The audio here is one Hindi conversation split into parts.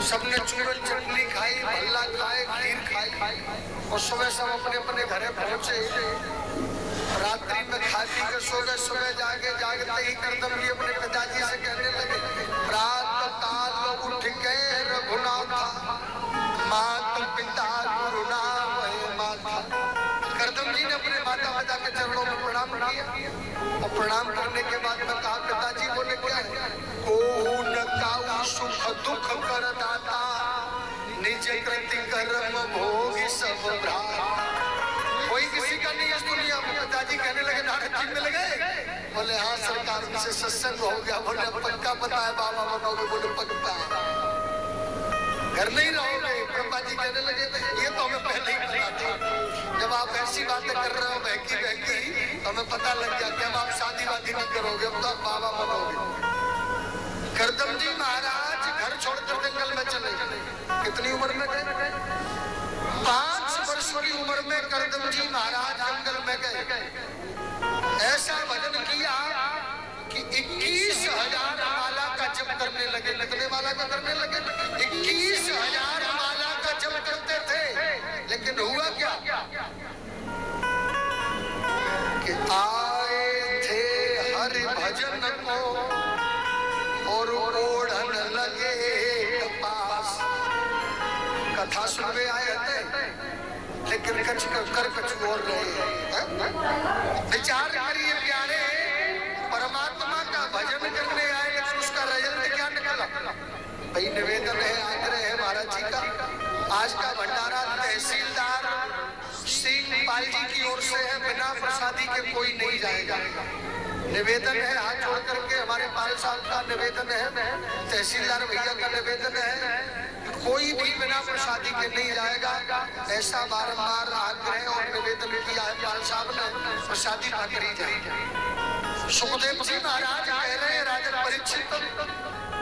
सबने चूरन चटनी खाई, भल्ला खाए, खीर खाई और सुबह सब अपने अपने घरे पहुंचे। रात्रि में खा पी कर सो गए। सुबह जागते ही करदम जी अपने पिताजी से कहने लगे, प्रातः काल उठ के रघुनाथ, मात पिता गुरु नाम माता। करदम जी ने अपने माता पिता के चरणों में प्रणाम किया और प्रणाम करने के बाद में कहा, पिताजी बोले क्या है? सुख दुख कर दाता, निज कृति कर्म भोग सब भ्राता। कोई किसी का नहीं इस दुनिया में। पिताजी कहने लगे, नारद जी मिल गए? बोले हाँ सरकार, उनसे सत्संग हो गया। बोले पक्का पता है बाबा बनोगे? बोले पक्का। घर नहीं रहोगे? ब्रह्मा जी कहने लगे, ये तो हमें पहले ही पता था। जब आप ऐसी बातें कर रहे हो बहकी बहकी, तो हमें पता लग गया कि अब आप शादी वादी नहीं करोगे, अब तो आप बाबा बनोगे। करदम जी महाराज घर छोड़कर जंगल में चले गए। कितनी उम्र में गए? 5 वर्ष की उम्र में करदम जी महाराज जंगल में गए। ऐसा भजन किया कि 21,000 माला का जप करने लगे। कितने माला का करने लगे? 21,000 माला का जप करते थे। लेकिन हुआ क्या कि आए थे हरि भजन को और ओढ़न लगे कपास। कथा सुनने आए थे लेकिन कर कुछ और रहे। विचार करिए प्यारे, परमात्मा का भजन करने आए लेकिन उसका रिजल्ट क्या निकला? भाई निवेदन है, आग्रह है महाराज जी का, आज का भंडारा तहसीलदार सिंह पाल जी की ओर से है। बिना प्रसादी के कोई नहीं जाएगा। निवेदन है, हाथ जोड़ करके हमारे पाल साहब का निवेदन है, तहसीलदार भैया का निवेदन है, कोई भी बिना प्रसादी के नहीं जाएगा। ऐसा बारंबार आग्रह और निवेदन किया है पाल साहब ने, प्रसादी ना करी जाए। सुखदेव जी महाराज कह रहे हैं राजा परीक्षित,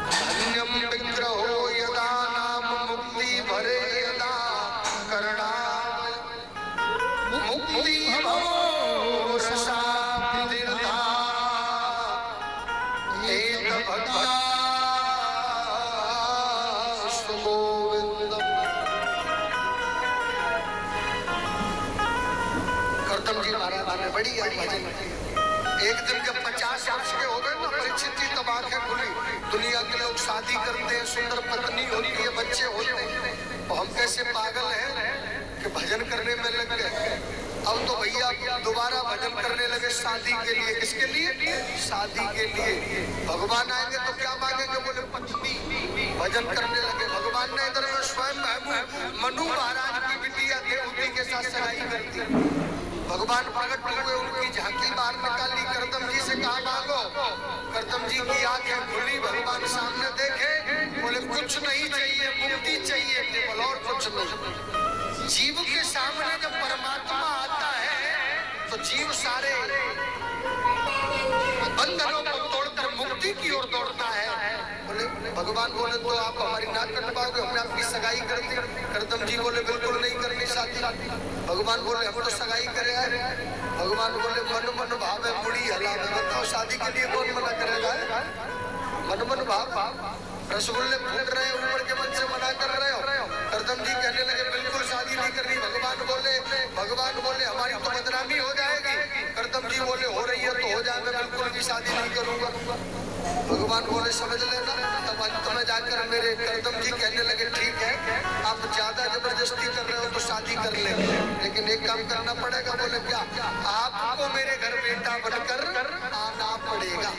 धन्यम विग्रहो यदा नाम मुक्ति भरे यदा करुणा मुक्ति भवो रसा दीर्घा एक भक्ता गोविंद। करदम जी महाराज ने बड़ी भजन की। एक दिन जब 50 वर्ष के हो गए तो परीक्षित जी तब आंखें खुली। दुनिया के लोग शादी करते हैं, सुंदर पत्नी होती है, बच्चे होते हैं, तो हम कैसे पागल हैं कि भजन करने में लग गए। अब तो भैया दोबारा भजन करने लगे शादी के लिए। किसके लिए? शादी के लिए। भगवान आएंगे तो क्या मांगेंगे? बोले पत्नी। भजन करने लगे। भगवान ने इधर में स्वयं मनु महाराज की बिटिया देवहूति के साथ सगाई कर दी। भगवान प्रकट हुए, उनकी झांकी बाहर निकाली, करदम जी से कहा मांगो। करदम जी की आंखें खुली, भगवान सामने देखे, बोले कुछ नहीं चाहिए, मुक्ति चाहिए केवल, और कुछ नहीं। जीव के सामने जब परमात्मा आता है तो जीव सारे बंधनों को तोड़कर मुक्ति की ओर दौड़ता है। बोले भगवान बोले तो आप हमारी ना कर पाओगे, हमने आपकी सगाई कर दी। करदम जी बोले बिल्कुल नहीं करनी शादी। भगवान बोले हम तो सगाई करे हैं। भगवान बोले मन मन भाव है मुड़ी हला। बताओ शादी के लिए कौन मना करेगा? मन मन भाव। रसगुल्ले फूट रहे हैं, ऊपर के मन से मना कर रहे हो। करदम जी कहने लगे बिल्कुल शादी नहीं करनी। भगवान बोले हमारी तो बदनामी हो जाएगी। करदम जी बोले हो रही है तो हो जाए, मैं बिल्कुल भी शादी नहीं करूंगा। भगवान बोले समझ लेना। तब अंत में जाकर मेरे करदम जी कहने लगे ठीक है, आप ज्यादा जबरदस्ती कर रहे हो तो शादी कर ले, लेकिन एक काम करना पड़ेगा। बोले क्या? आपको मेरे घर बेटा बनकर आना पड़ेगा।